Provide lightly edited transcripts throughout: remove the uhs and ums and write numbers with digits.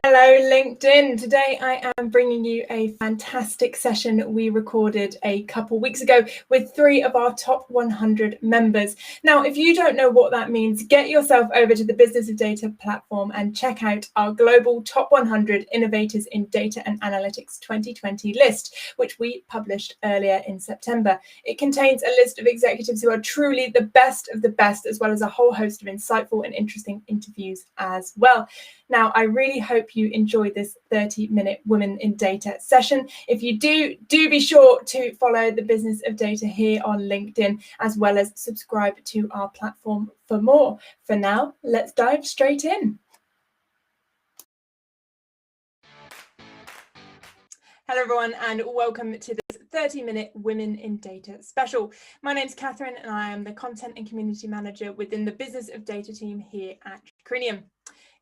Hello LinkedIn. Today I am bringing you a fantastic session we recorded a couple weeks ago with 3 of our top 100 members. Now, if you don't know what that means, get yourself over to the Business of Data platform and check out our global top 100 innovators in data and analytics 2020 list, which we published earlier in September. It contains a list of executives who are truly the best of the best, as well as a whole host of insightful and interesting interviews as well. Now, I really hope you enjoy this 30-minute Women in Data session. If you do be sure to follow the Business of Data here on LinkedIn, as well as subscribe to our platform for more. For now, let's dive straight in. Hello everyone, and welcome to this 30-minute Women in Data special. My name's Catherine and I am the Content and Community Manager within the Business of Data team here at Crinium.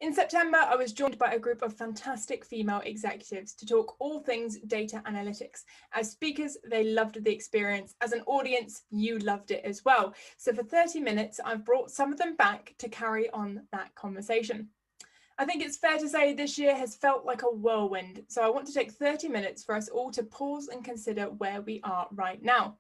In September, I was joined by a group of fantastic female executives to talk all things data analytics. As speakers, they loved the experience. As an audience, you loved it as well. So for 30 minutes, I've brought some of them back to carry on that conversation. I think it's fair to say this year has felt like a whirlwind. So I want to take 30 minutes for us all to pause and consider where we are right now.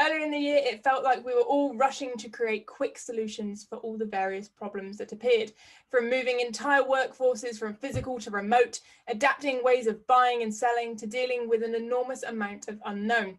Earlier in the year, it felt like we were all rushing to create quick solutions for all the various problems that appeared, from moving entire workforces from physical to remote, adapting ways of buying and selling, to dealing with an enormous amount of unknown.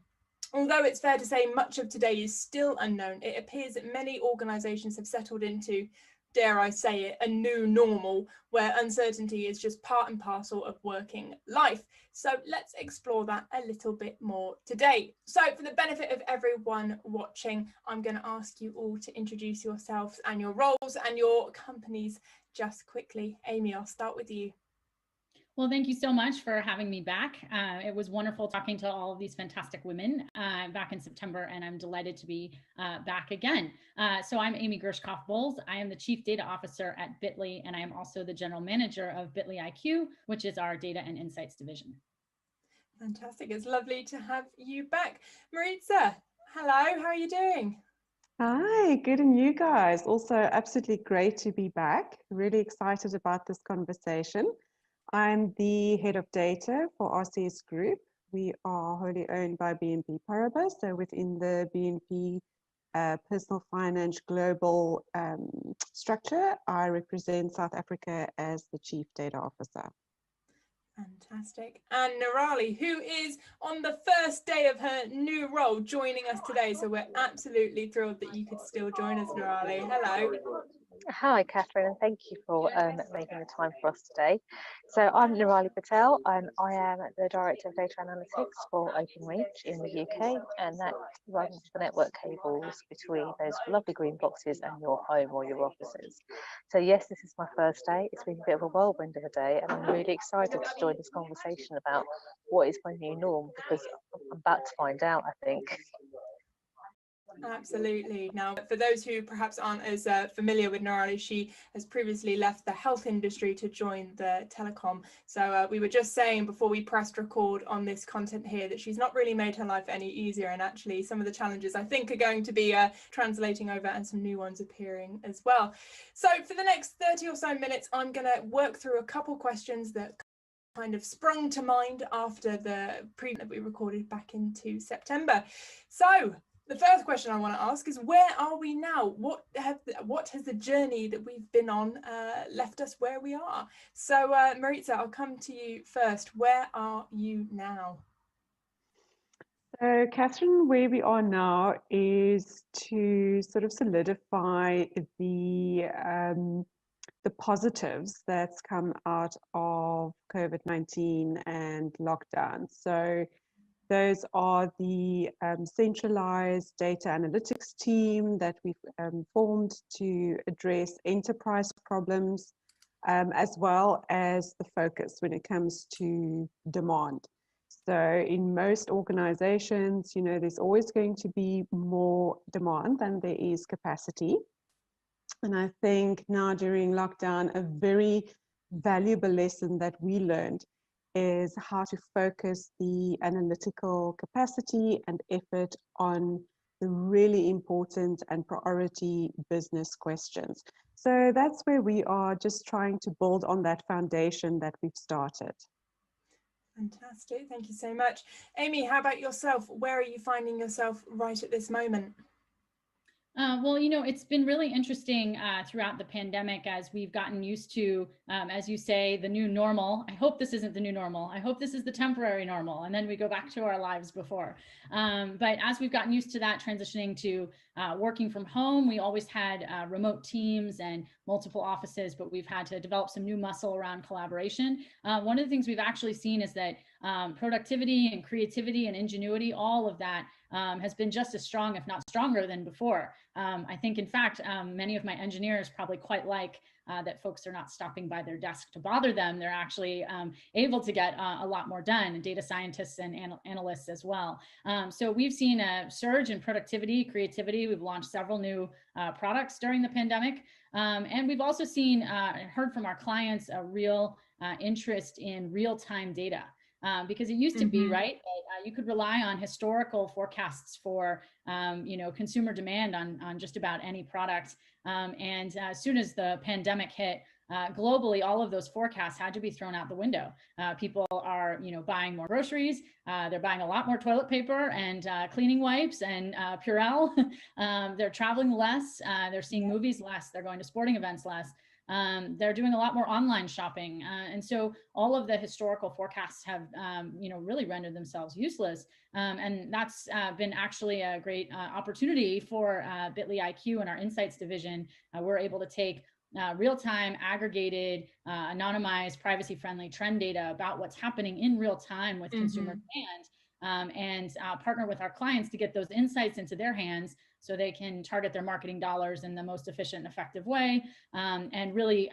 Although it's fair to say much of today is still unknown, it appears that many organisations have settled into, dare I say it, a new normal where uncertainty is just part and parcel of working life. So let's explore that a little bit more today. So for the benefit of everyone watching, I'm going to ask you all to introduce yourselves and your roles and your companies just quickly. Amy, I'll start with you. Well, thank you so much for having me back. It was wonderful talking to all of these fantastic women back in September, and I'm delighted to be back again. So I'm Amy Gershkoff-Bowles. I am the Chief Data Officer at Bitly, and I am also the General Manager of Bitly IQ, which is our Data and Insights division. Fantastic. It's lovely to have you back. Maritza, hello. How are you doing? Hi, good, and you guys? Also absolutely great to be back. Really excited about this conversation. I'm the head of data for RCS Group. We are wholly owned by BNP Paribas. So within the BNP Personal Finance Global structure, I represent South Africa as the Chief Data Officer. Fantastic. And Nirali, who is on the first day of her new role, joining us today. So we're absolutely thrilled that you could still join us, Nirali. Hello. Hi, Catherine, and thank you for making the time for us today. So I'm Nirali Patel, and I am the Director of Data Analytics for OpenReach in the UK, and that runs the network cables between those lovely green boxes and your home or your offices. So yes, this is my first day. It's been a bit of a whirlwind of a day, and I'm really excited to join this conversation about what is my new norm, because I'm about to find out, I think. Absolutely. Now, for those who perhaps aren't as familiar with Nirali, she has previously left the health industry to join the telecom. So we were just saying before we pressed record on this content here that she's not really made her life any easier, and actually some of the challenges I think are going to be translating over and some new ones appearing as well. So for the next 30 or so minutes, I'm going to work through a couple questions that kind of sprung to mind after the preview that we recorded back into September. So the first question I want to ask is, where are we now? What has the journey that we've been on left us where we are? So Maritza, I'll come to you first. Where are you now? So Catherine, where we are now is to sort of solidify the positives that's come out of COVID-19 and lockdown. So those are the centralized data analytics team that we've formed to address enterprise problems, as well as the focus when it comes to demand. So in most organizations, you know, there's always going to be more demand than there is capacity. And I think now during lockdown, a very valuable lesson that we learned is how to focus the analytical capacity and effort on the really important and priority business questions. So that's where we are, just trying to build on that foundation that we've started. Fantastic. Thank you so much. Amy, how about yourself? Where are you finding yourself right at this moment? Well, it's been really interesting throughout the pandemic as we've gotten used to, as you say, the new normal. I hope this isn't the new normal. I hope this is the temporary normal, and then we go back to our lives before. But as we've gotten used to that, transitioning to working from home, we always had remote teams and multiple offices, but we've had to develop some new muscle around collaboration. One of the things we've actually seen is that productivity and creativity and ingenuity, all of that has been just as strong, if not stronger than before. I think, in fact, many of my engineers probably quite like that folks are not stopping by their desk to bother them. They're actually able to get a lot more done, and data scientists and analysts as well. So we've seen a surge in productivity, creativity. We've launched several new products during the pandemic. And we've also seen, heard from our clients, a real interest in real-time data. Because it used to be, right, that you could rely on historical forecasts for, consumer demand on just about any product. And as soon as the pandemic hit, globally, all of those forecasts had to be thrown out the window. People are, buying more groceries. They're buying a lot more toilet paper and cleaning wipes and Purell. They're traveling less. They're seeing movies less. They're going to sporting events less. They're doing a lot more online shopping. And so all of the historical forecasts have, really rendered themselves useless. And that's been actually a great opportunity for Bitly IQ and our Insights division. We're able to take real-time, aggregated, anonymized, privacy-friendly trend data about what's happening in real time with consumer demand, and partner with our clients to get those insights into their hands so they can target their marketing dollars in the most efficient and effective way, and really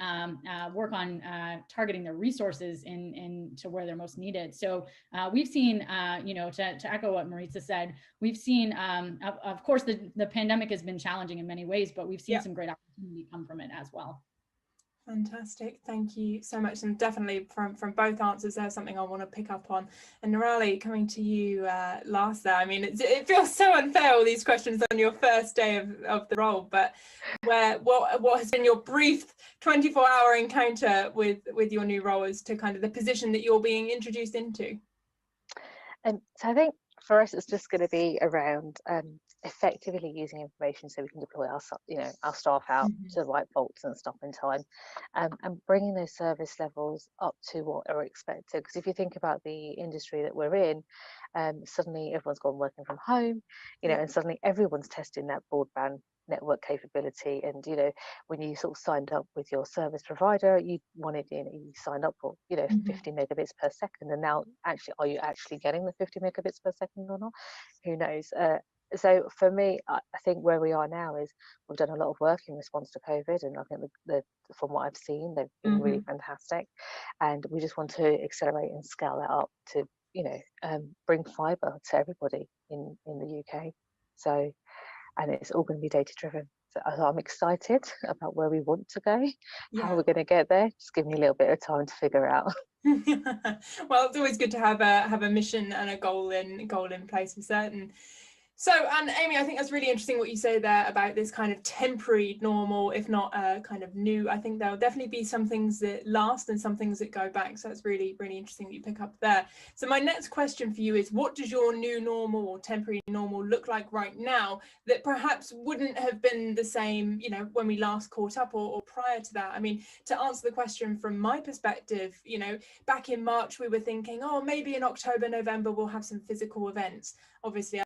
work on targeting their resources in to where they're most needed. So we've seen, to echo what Maritza said, we've seen, of course, the pandemic has been challenging in many ways, but we've seen some great opportunity come from it as well. Fantastic. Thank you so much. And definitely from both answers, there's something I want to pick up on. And Nirali, coming to you last there. I mean, it feels so unfair, all these questions on your first day of the role, but what has been your brief 24-hour encounter with your new role as to kind of the position that you're being introduced into? So I think for us, it's just going to be around effectively using information so we can deploy our staff out to the right faults and stuff in time, and bringing those service levels up to what are expected. Because if you think about the industry that we're in, suddenly everyone's gone working from home, and suddenly everyone's testing that broadband network capability. And when you sort of signed up with your service provider, you wanted, you signed up for 50 megabits per second, and now actually, are you actually getting the 50 megabits per second or not? Who knows? So for me, I think where we are now is we've done a lot of work in response to COVID, and I think from what I've seen, they've been really fantastic, and we just want to accelerate and scale that up to bring fibre to everybody in the UK. So, and it's all going to be data driven. So I'm excited about where we want to go. Yeah. How we're going to get there. Just give me a little bit of time to figure out. Well, it's always good to have a mission and a goal in place for certain. So, and Amy, I think that's really interesting what you say there about this kind of temporary normal, if not kind of new. I think there'll definitely be some things that last and some things that go back. So that's really, really interesting that you pick up there. So my next question for you is, what does your new normal or temporary normal look like right now that perhaps wouldn't have been the same, when we last caught up or prior to that? I mean, to answer the question from my perspective, back in March, we were thinking, oh, maybe in October, November, we'll have some physical events. Obviously,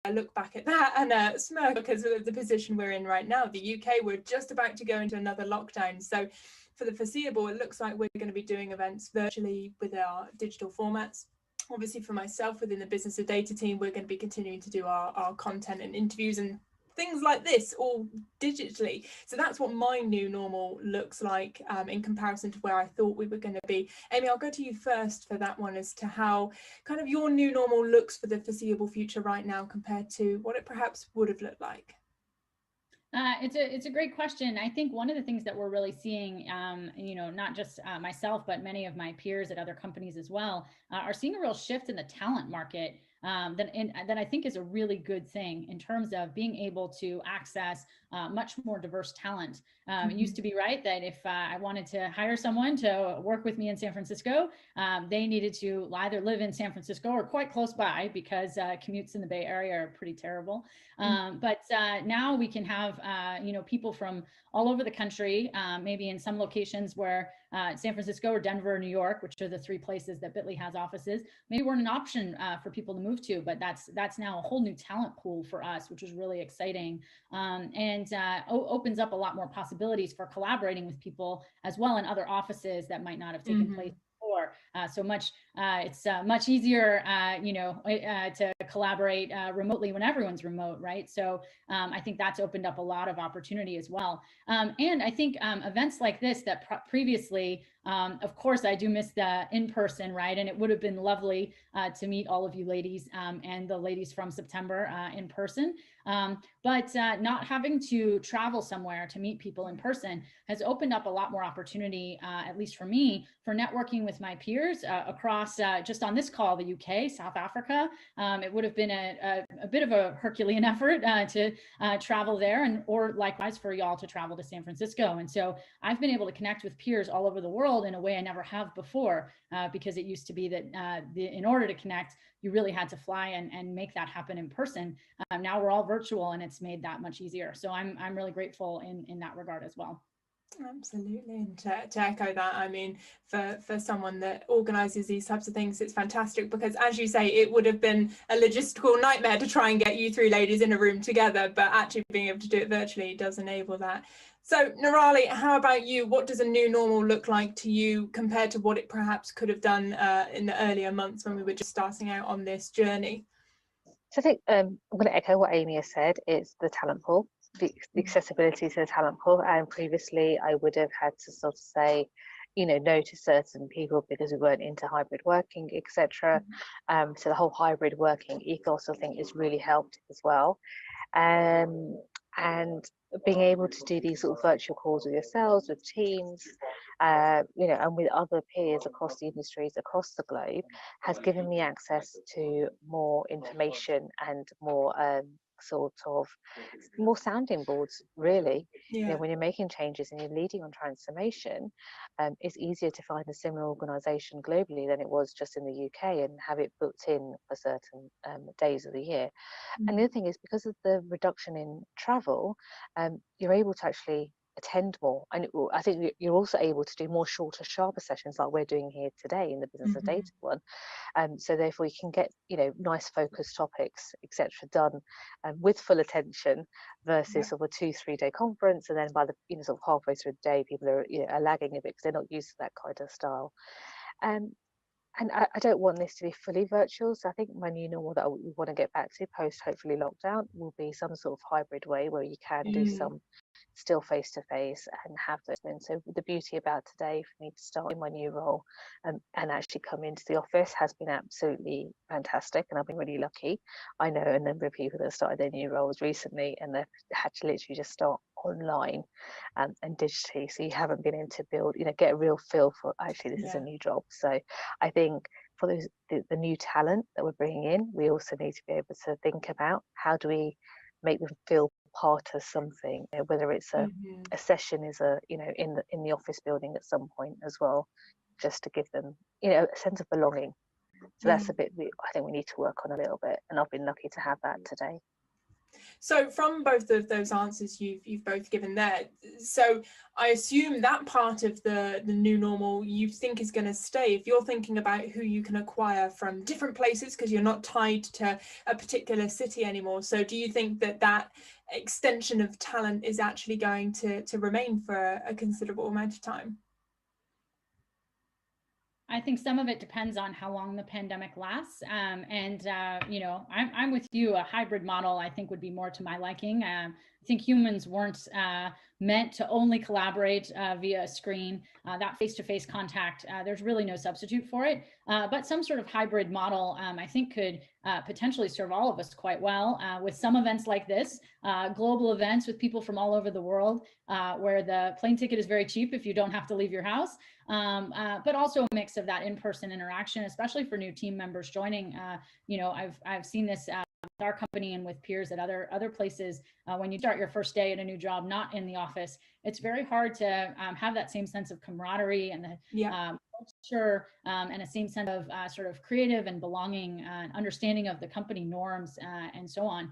I look back at that and smirk because of the position we're in right now. The UK, we're just about to go into another lockdown. So for the foreseeable, it looks like we're going to be doing events virtually with our digital formats. Obviously, for myself within the Business of Data team, we're going to be continuing to do our content and interviews and things like this all digitally. So that's what my new normal looks like in comparison to where I thought we were going to be. Amy, I'll go to you first for that one as to how kind of your new normal looks for the foreseeable future right now compared to what it perhaps would have looked like. It's a great question. I think one of the things that we're really seeing, not just myself, but many of my peers at other companies as well, are seeing a real shift in the talent market. that I think is a really good thing in terms of being able to access much more diverse talent. It used to be right that if I wanted to hire someone to work with me in San Francisco, they needed to either live in San Francisco or quite close by, because commutes in the Bay Area are pretty terrible. But now we can have people from all over the country, maybe in some locations where San Francisco or Denver or New York, which are the three places that Bitly has offices, maybe weren't an option for people to move to, but that's now a whole new talent pool for us, which is really exciting, and opens up a lot more possibilities for collaborating with people as well in other offices that might not have taken place before. So much, it's much easier, to collaborate remotely when everyone's remote, right? So I think that's opened up a lot of opportunity as well. And I think events like this that previously, of course, I do miss the in-person, right? And it would have been lovely to meet all of you ladies and the ladies from September in person. But not having to travel somewhere to meet people in person has opened up a lot more opportunity, at least for me, for networking with my peers across just on this call, the UK, South Africa. It would have been a bit of a Herculean effort to travel there, or likewise for y'all to travel to San Francisco. And so I've been able to connect with peers all over the world in a way I never have before, because it used to be that in order to connect, you really had to fly and make that happen in person. Now we're all virtual, and it's made that much easier. So I'm really grateful in that regard as well. Absolutely. And to echo that, I mean, for someone that organizes these types of things, it's fantastic, because as you say, it would have been a logistical nightmare to try and get you three ladies in a room together, but actually being able to do it virtually does enable that. So Nirali, how about you? What does a new normal look like to you compared to what it perhaps could have done in the earlier months when we were just starting out on this journey? So I think I'm going to echo what Amy has said. It's the talent pool, the accessibility to the talent pool. And previously I would have had to sort of say, no to certain people because we weren't into hybrid working, etc. So the whole hybrid working ethos, I think, has really helped as well. And being able to do these sort of virtual calls with yourselves, with teams, and with other peers across the industries, across the globe, has given me access to more information and more sort of more sounding boards, really. Yeah. When you're making changes and you're leading on transformation, it's easier to find a similar organization globally than it was just in the UK and have it booked in for certain days of the year. And the other thing is, because of the reduction in travel, you're able to actually attend more. And I think you're also able to do more shorter, sharper sessions like we're doing here today in the Business of Data one. So therefore you can get, nice focused topics, etc., done with full attention versus sort of a 2-3 day conference. And then by the, sort of halfway through the day, people are, are lagging a bit because they're not used to that kind of style. And I don't want this to be fully virtual. So I think my new normal that we want to get back to post hopefully lockdown will be some sort of hybrid way where you can do some still face to face and have those things. So the beauty about today for me to start in my new role and actually come into the office has been absolutely fantastic, and I've been really lucky. I know a number of people that started their new roles recently and they've had to literally just start online and digitally, so you haven't been able to build, get a real feel for actually this is a new job. So I think for the new talent that we're bringing in, we also need to be able to think about how do we make them feel part of something, whether it's a session is in the office building at some point as well, just to give them a sense of belonging. So that's a bit I think we need to work on a little bit, and I've been lucky to have that today. So from both of those answers you've both given there, so I assume that part of the new normal you think is going to stay. If you're thinking about who you can acquire from different places because you're not tied to a particular city anymore, so do you think that extension of talent is actually going to remain for a considerable amount of time? I think some of it depends on how long the pandemic lasts. I'm with you. A hybrid model, I think, would be more to my liking. think humans weren't meant to only collaborate via a screen. That face-to-face contact, there's really no substitute for it. But some sort of hybrid model, I think, could potentially serve all of us quite well with some events like this, global events with people from all over the world, where the plane ticket is very cheap if you don't have to leave your house, but also a mix of that in-person interaction, especially for new team members joining. You know, I've seen this with our company and with peers at other places. When you start your first day at a new job, not in the office, it's very hard to have that same sense of camaraderie and the culture and a same sense of sort of creative and belonging and understanding of the company norms and so on.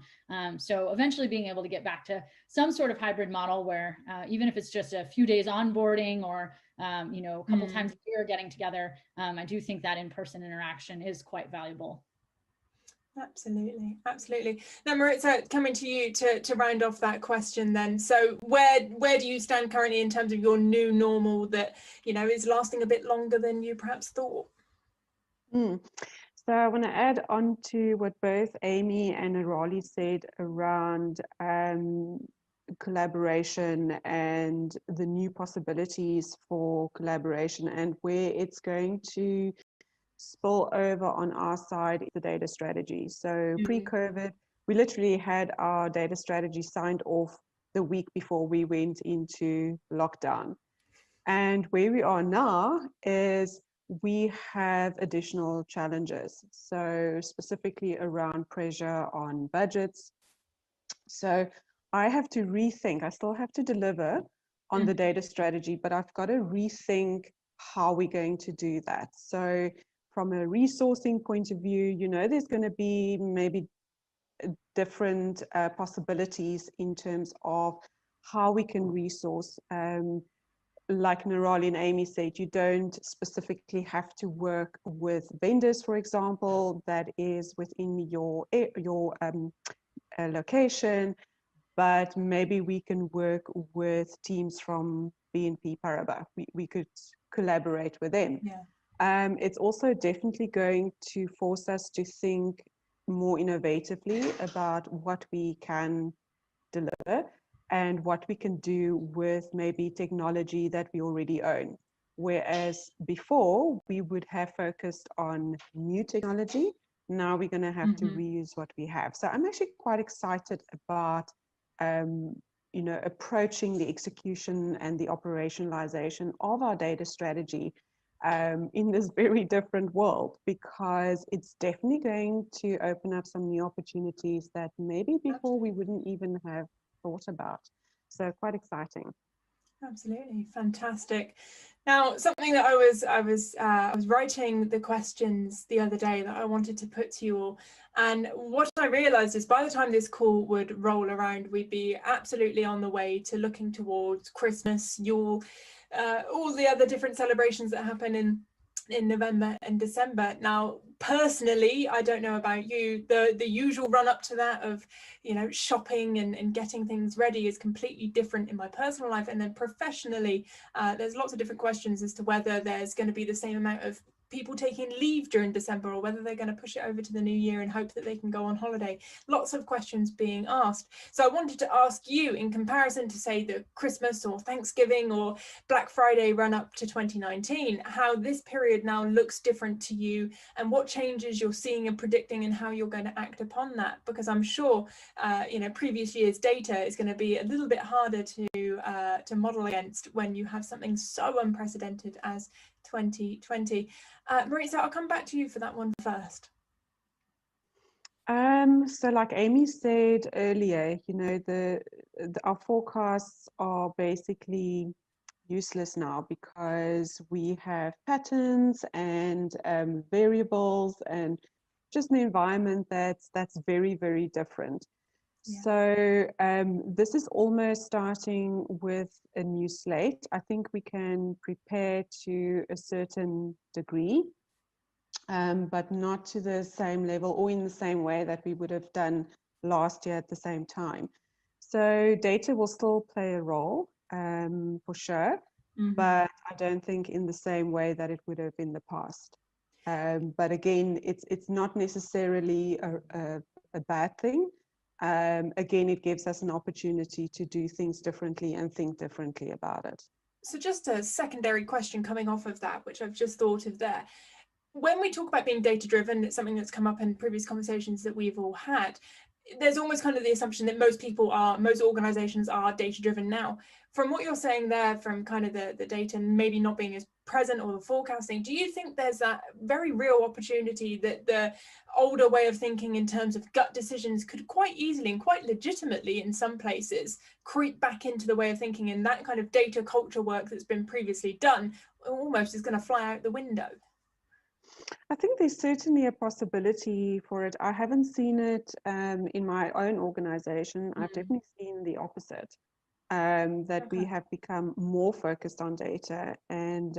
So eventually being able to get back to some sort of hybrid model where even if it's just a few days onboarding or you know, a couple times a year getting together, I do think that in-person interaction is quite valuable. Absolutely, absolutely. Now, Maritza, coming to you to round off that question then. So where do you stand currently in terms of your new normal that, you know, is lasting a bit longer than you perhaps thought? So I want to add on to what both Amy and Arali said around collaboration and the new possibilities for collaboration, and where it's going to spill over on our side, the data strategy. So pre-COVID, we literally had our data strategy signed off the week before we went into lockdown. And where we are now is we have additional challenges. So specifically around pressure on budgets. So I have to rethink, I still have to deliver on the data strategy, but I've got to rethink how we're going to do that. So from a resourcing point of view, you know, there's going to be maybe different possibilities in terms of how we can resource. Like Nirali and Amy said, you don't specifically have to work with vendors, for example, that is within your location, but maybe we can work with teams from BNP Paribas. We could collaborate with them. It's also definitely going to force us to think more innovatively about what we can deliver and what we can do with maybe technology that we already own. Whereas before we would have focused on new technology, now we're going to have to reuse what we have. So I'm actually quite excited about you know, approaching the execution and the operationalization of our data strategy in this very different world, because it's definitely going to open up some new opportunities that maybe before we wouldn't even have thought about. So quite exciting. Absolutely fantastic. Now, something that I was writing the questions the other day that I wanted to put to you all, and what I realized is by the time this call would roll around, we'd be absolutely on the way to looking towards Christmas, Yule, all the other different celebrations that happen in November and December. Now, personally, I don't know about you, the usual run up to that of, you know, shopping and getting things ready is completely different in my personal life. And then professionally, there's lots of different questions as to whether there's going to be the same amount of people taking leave during December, or whether they're going to push it over to the new year and hope that they can go on holiday. Lots of questions being asked. So I wanted to ask you, in comparison to say the Christmas or Thanksgiving or Black Friday run up to 2019, how this period now looks different to you and what changes you're seeing and predicting and how you're going to act upon that. Because I'm sure, you know, previous year's data is going to be a little bit harder to model against when you have something so unprecedented as 2020. Maritza, I'll come back to you for that one first. So like Amy said earlier, you know, our forecasts are basically useless now because we have patterns and variables and just an environment that's very, very different. So this is almost starting with a new slate. I think we can prepare to a certain degree, but not to the same level or in the same way that we would have done last year at the same time. So data will still play a role for sure, but I don't think in the same way that it would have in the past. But again, it's not necessarily a bad thing. again, it gives us an opportunity to do things differently and think differently about it. So just a secondary question coming off of that, which I've just thought of there. When we talk about being data driven, it's something that's come up in previous conversations that we've all had. There's almost kind of the assumption that most organizations are data driven now. From what you're saying there, from kind of the data maybe not being as present or the forecasting, do you think there's that very real opportunity that the older way of thinking in terms of gut decisions could quite easily and quite legitimately in some places creep back into the way of thinking, and that kind of data culture work that's been previously done almost is going to fly out the window? I think there's certainly a possibility for it. I haven't seen it in my own organization. I've definitely seen the opposite, that we have become more focused on data, and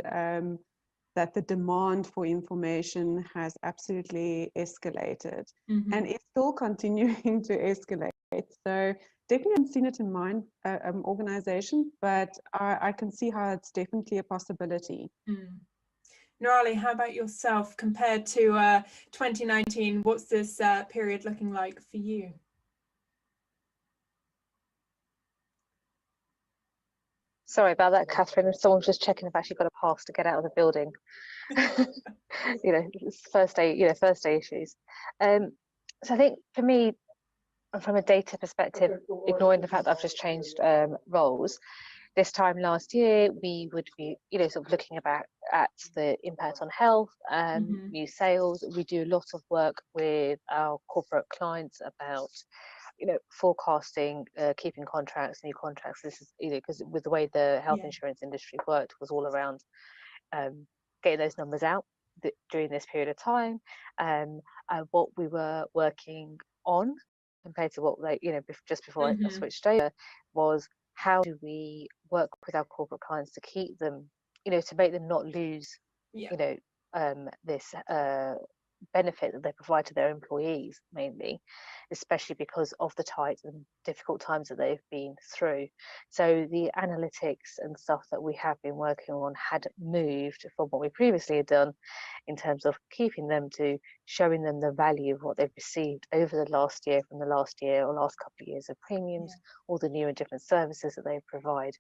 that the demand for information has absolutely escalated and it's still continuing to escalate. So definitely haven't seen it in my organization, but I can see how it's definitely a possibility. Nurali, how about yourself compared to 2019? What's this period looking like for you? Sorry about that, Catherine. Someone's just checking if I've actually got a pass to get out of the building. You know, first day issues. So I think for me, from a data perspective, ignoring the fact that I've just changed roles, this time last year we would be, sort of looking at the impact on health, new sales. We do a lot of work with our corporate clients about forecasting, keeping contracts, new contracts. This is because with the way the health insurance industry worked was all around getting those numbers out during this period of time. What we were working on compared to what they just before I switched over was how do we work with our corporate clients to keep them, to make them not lose this benefit that they provide to their employees, mainly, especially because of the tight and difficult times that they've been through. So the analytics and stuff that we have been working on had moved from what we previously had done in terms of keeping them to showing them the value of what they've received over the last year, from the last year or last couple of years of premiums, all the new and different services that they provide.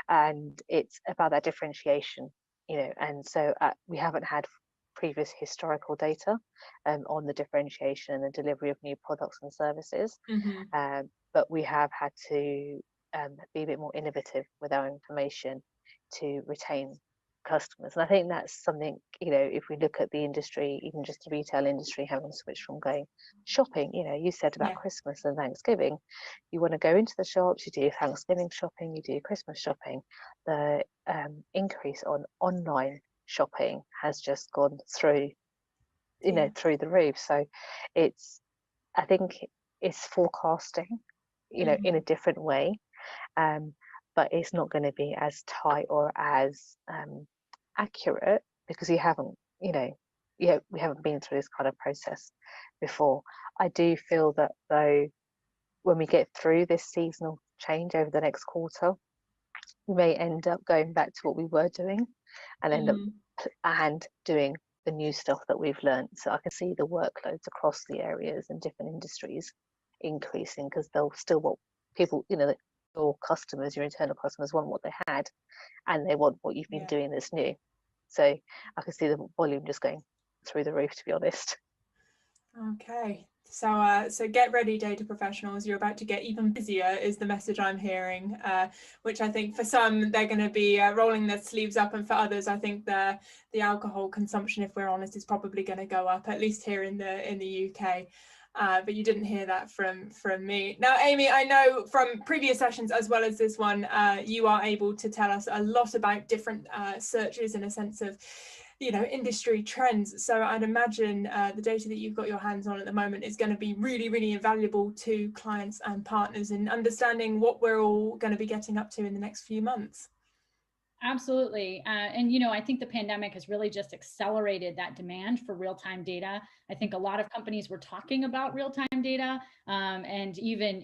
And it's about that differentiation, and so we haven't had previous historical data on the differentiation and the delivery of new products and services, but we have had to be a bit more innovative with our information to retain customers. And I think that's something, if we look at the industry, even just the retail industry, having switched from going shopping, you said about Christmas and Thanksgiving, you want to go into the shops, you do Thanksgiving shopping, you do Christmas shopping. The increase on online shopping has just gone through through the roof. So I think it's forecasting in a different way, but it's not going to be as tight or as accurate because we haven't been through this kind of process before. I do feel that though, when we get through this seasonal change over the next quarter, we may end up going back to what we were doing and end up doing the new stuff that we've learned. So I can see the workloads across the areas and different industries increasing because they'll still want people, your customers, your internal customers want what they had and they want what you've been doing that's new. So I can see the volume just going through the roof, to be honest. Okay. So get ready, data professionals. You're about to get even busier is the message I'm hearing, which I think for some, they're going to be rolling their sleeves up. And for others, I think the alcohol consumption, if we're honest, is probably going to go up, at least here in the UK. But you didn't hear that from me. Now, Amy, I know from previous sessions as well as this one, you are able to tell us a lot about different searches in a sense of industry trends. So I'd imagine the data that you've got your hands on at the moment is going to be really, really invaluable to clients and partners in understanding what we're all going to be getting up to in the next few months. Absolutely. And, I think the pandemic has really just accelerated that demand for real-time data. I think a lot of companies were talking about real-time data and even,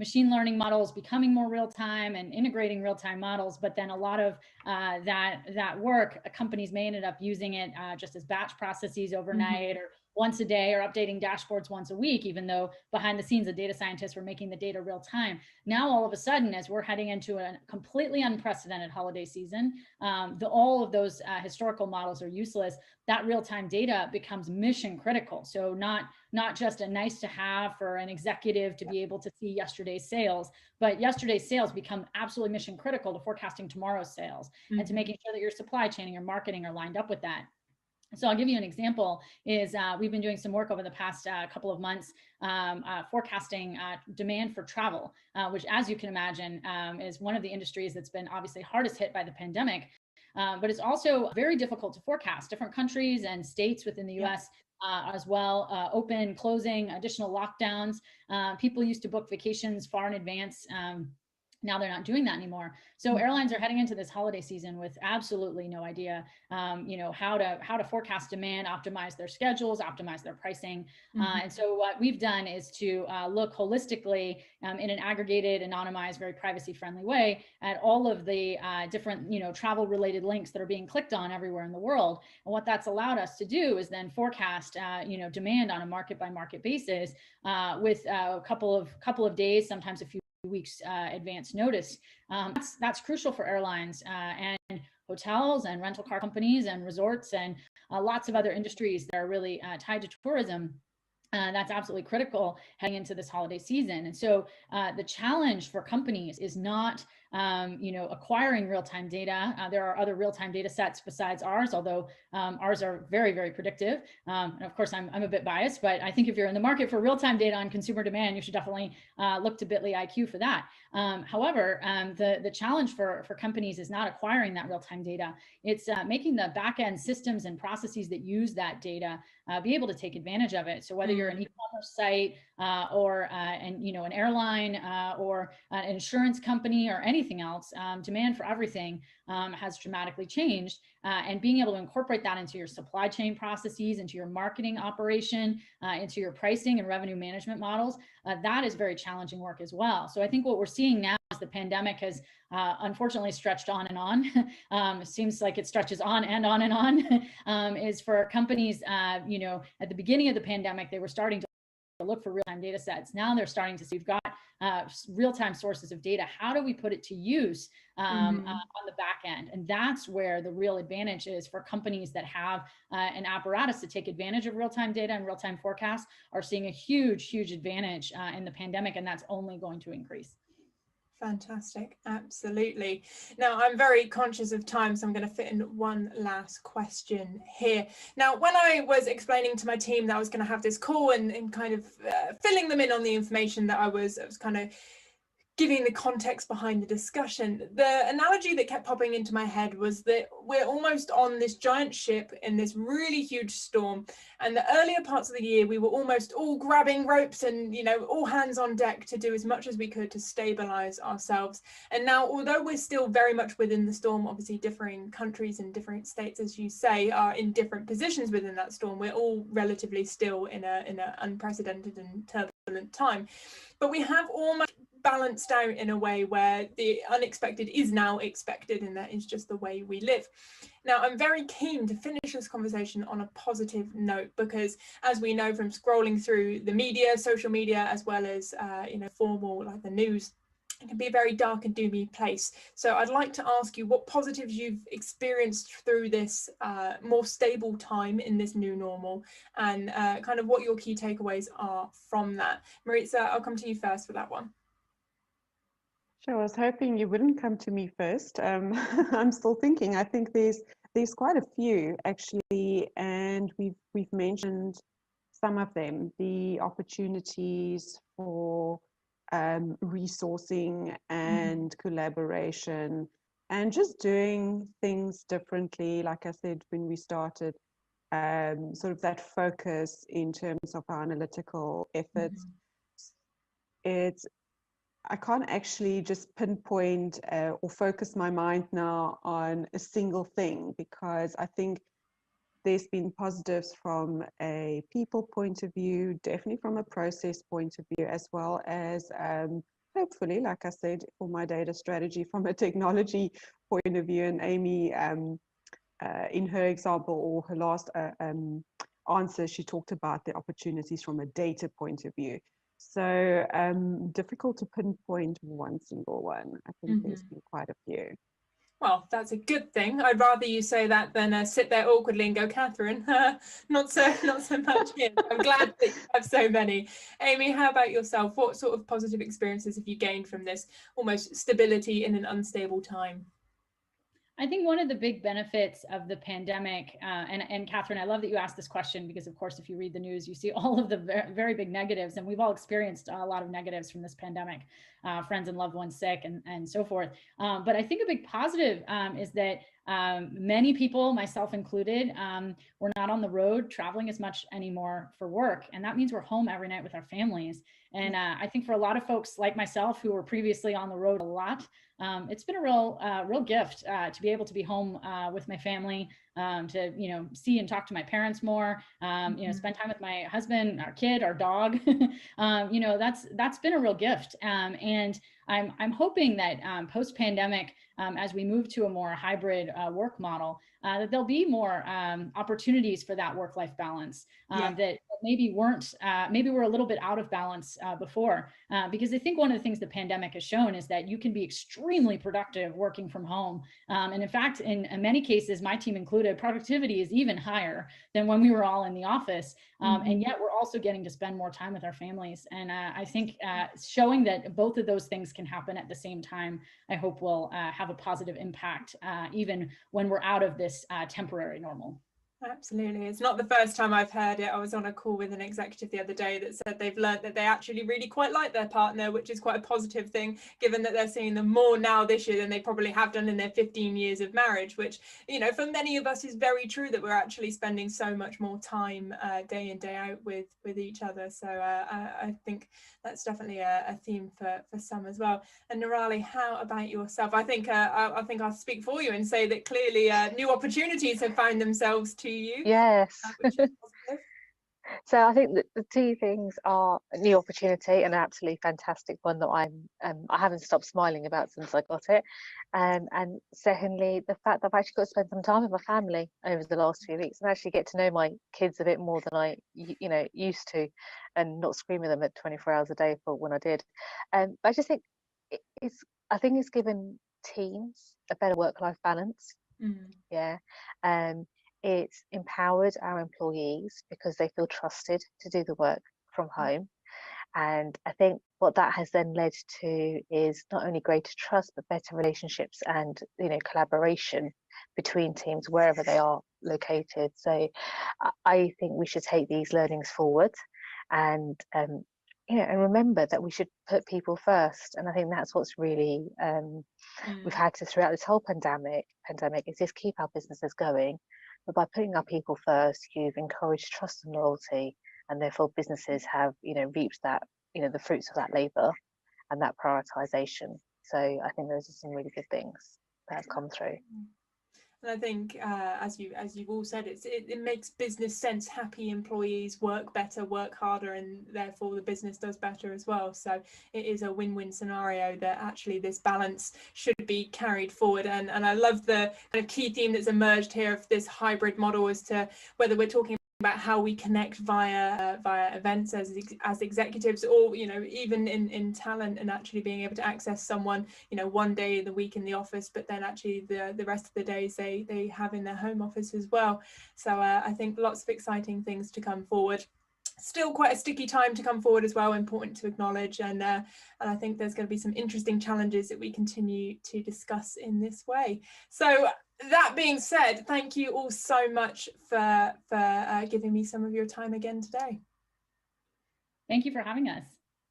machine learning models becoming more real-time and integrating real-time models. But then a lot of that work, companies may end up using it just as batch processes overnight once a day or updating dashboards once a week, even though behind the scenes, the data scientists were making the data real time. Now, all of a sudden, as we're heading into a completely unprecedented holiday season, all of those historical models are useless. That real-time data becomes mission critical. So not just a nice to have for an executive to be able to see yesterday's sales, but yesterday's sales become absolutely mission critical to forecasting tomorrow's sales and to making sure that your supply chain and your marketing are lined up with that. So I'll give you an example is we've been doing some work over the past couple of months forecasting demand for travel, which, as you can imagine, is one of the industries that's been obviously hardest hit by the pandemic. But it's also very difficult to forecast. Different countries and states within the US as well, open, closing, additional lockdowns. People used to book vacations far in advance. Now they're not doing that anymore. So airlines are heading into this holiday season with absolutely no idea, how to forecast demand, optimize their schedules, optimize their pricing. And so what we've done is to look holistically in an aggregated, anonymized, very privacy-friendly way at all of the different, travel-related links that are being clicked on everywhere in the world. And what that's allowed us to do is then forecast, demand on a market-by-market basis with a couple of days, sometimes a few weeks advance notice. That's crucial for airlines and hotels and rental car companies and resorts and lots of other industries that are really tied to tourism. That's absolutely critical heading into this holiday season. And so the challenge for companies is not acquiring real-time data. There are other real-time data sets besides ours, although ours are very, very predictive. And of course, I'm a bit biased, but I think if you're in the market for real-time data on consumer demand, you should definitely look to Bitly IQ for that. However, the challenge for companies is not acquiring that real-time data. It's making the back-end systems and processes that use that data be able to take advantage of it. So whether you're an e-commerce site or an airline or an insurance company or anything else, demand for everything has dramatically changed. And being able to incorporate that into your supply chain processes, into your marketing operation, into your pricing and revenue management models, that is very challenging work as well. So I think what we're seeing now is the pandemic has unfortunately stretched on and on. It seems like it stretches on and on and on, is for companies, at the beginning of the pandemic, they were starting to look for real-time data sets. Now they're starting to see we've got real-time sources of data. How do we put it to use on the back end? And that's where the real advantage is for companies that have an apparatus to take advantage of real-time data and real-time forecasts are seeing a huge, huge advantage in the pandemic, and that's only going to increase. Fantastic. Absolutely. Now, I'm very conscious of time, so I'm going to fit in one last question here. Now, when I was explaining to my team that I was going to have this call and kind of filling them in on the information that I was kind of giving the context behind the discussion, the analogy that kept popping into my head was that we're almost on this giant ship in this really huge storm. And the earlier parts of the year, we were almost all grabbing ropes and, all hands on deck to do as much as we could to stabilize ourselves. And now, although we're still very much within the storm, obviously differing countries and different states, as you say, are in different positions within that storm. We're all relatively still in an unprecedented and turbulent time. But we have almost balanced out in a way where the unexpected is now expected, and that is just the way we live. Now, I'm very keen to finish this conversation on a positive note, because as we know from scrolling through the media, social media, as well as formal like the news, it can be a very dark and doomy place. So I'd like to ask you what positives you've experienced through this more stable time in this new normal, and kind of what your key takeaways are from that. Maritza, I'll come to you first for that one. Sure, I was hoping you wouldn't come to me first. I'm still thinking. I think there's quite a few actually, and we've mentioned some of them. The opportunities for resourcing and collaboration, and just doing things differently. Like I said when we started, sort of that focus in terms of our analytical efforts. I can't actually just pinpoint or focus my mind now on a single thing, because I think there's been positives from a people point of view, definitely from a process point of view, as well as hopefully, like I said, for my data strategy from a technology point of view. And Amy, in her example or her last answer, she talked about the opportunities from a data point of view. So difficult to pinpoint one single one. I think there's been quite a few. Well, that's a good thing. I'd rather you say that than sit there awkwardly and go, Catherine, not so much here. I'm glad that you have so many. Amy, how about yourself? What sort of positive experiences have you gained from this almost stability in an unstable time? I think one of the big benefits of the pandemic, and Catherine, I love that you asked this question, because of course, if you read the news, you see all of the very big negatives, and we've all experienced a lot of negatives from this pandemic, friends and loved ones sick and so forth. But I think a big positive is that many people, myself included, we're not on the road traveling as much anymore for work. And that means we're home every night with our families. And I think for a lot of folks like myself who were previously on the road a lot, it's been a real gift to be able to be home with my family, to see and talk to my parents more, spend time with my husband, our kid, our dog. That's been a real gift. And I'm hoping that post-pandemic, as we move to a more hybrid work model, that there'll be more opportunities for that work-life balance that maybe we're a little bit out of balance before, because I think one of the things the pandemic has shown is that you can be extremely productive working from home. And in fact, in many cases, my team included, productivity is even higher than when we were all in the office. And yet we're also getting to spend more time with our families. And I think showing that both of those things can happen at the same time, I hope will have a positive impact, even when we're out of this temporary normal. Absolutely. It's not the first time I've heard it. I was on a call with an executive the other day that said they've learned that they actually really quite like their partner, which is quite a positive thing, given that they're seeing them more now this year than they probably have done in their 15 years of marriage, which, for many of us is very true, that we're actually spending so much more time day in, day out with each other. So I think that's definitely a theme for some as well. And Nirali, how about yourself? I think I'll speak for you and say that clearly new opportunities have found themselves to you. Yes. So I think that the two things are a new opportunity, and an absolutely fantastic one that I haven't stopped smiling about since I got it. And secondly, the fact that I've actually got to spend some time with my family over the last few weeks and actually get to know my kids a bit more than I used to, and not scream at them at 24 hours a day for when I did. But I just think it's given teams a better work-life balance. Yeah. It's empowered our employees because they feel trusted to do the work from home. And I think what that has then led to is not only greater trust, but better relationships and collaboration between teams wherever they are located. So I think we should take these learnings forward, and and remember that we should put people first. And I think that's what's really we've had to, throughout this whole pandemic, is just keep our businesses going. But by putting our people first, you've encouraged trust and loyalty, and therefore businesses have, reaped that, the fruits of that labour and that prioritisation. So I think those are some really good things that have come through. And I think, as you've all said, it makes business sense. Happy employees work better, work harder, and therefore the business does better as well. So it is a win-win scenario that actually this balance should be carried forward. And I love the kind of key theme that's emerged here of this hybrid model as to whether we're talking about how we connect via events as executives, or even in talent, and actually being able to access someone one day of the week in the office, but then actually the rest of the days they have in their home office as well. So I think lots of exciting things to come forward. Still quite a sticky time to come forward as well, important to acknowledge, and I think there's going to be some interesting challenges that we continue to discuss in this way. So that being said, thank you all so much for giving me some of your time again today. Thank you for having us.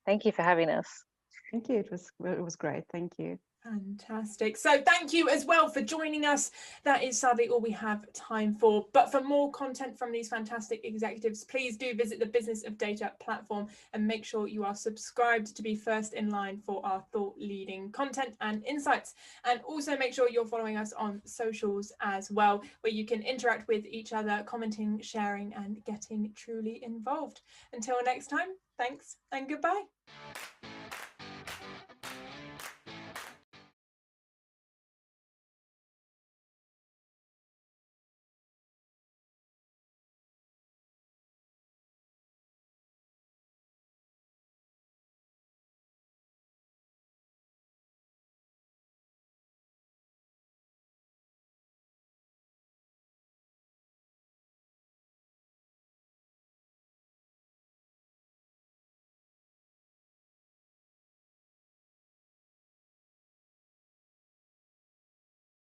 Thank you for having us. Thank you. It was great. Thank you. Fantastic. So thank you as well for joining us. That is sadly all we have time for. But for more content from these fantastic executives, please do visit the Business of Data platform and make sure you are subscribed to be first in line for our thought-leading content and insights. And also make sure you're following us on socials as well, where you can interact with each other, commenting, sharing, and getting truly involved. Until next time, thanks and goodbye.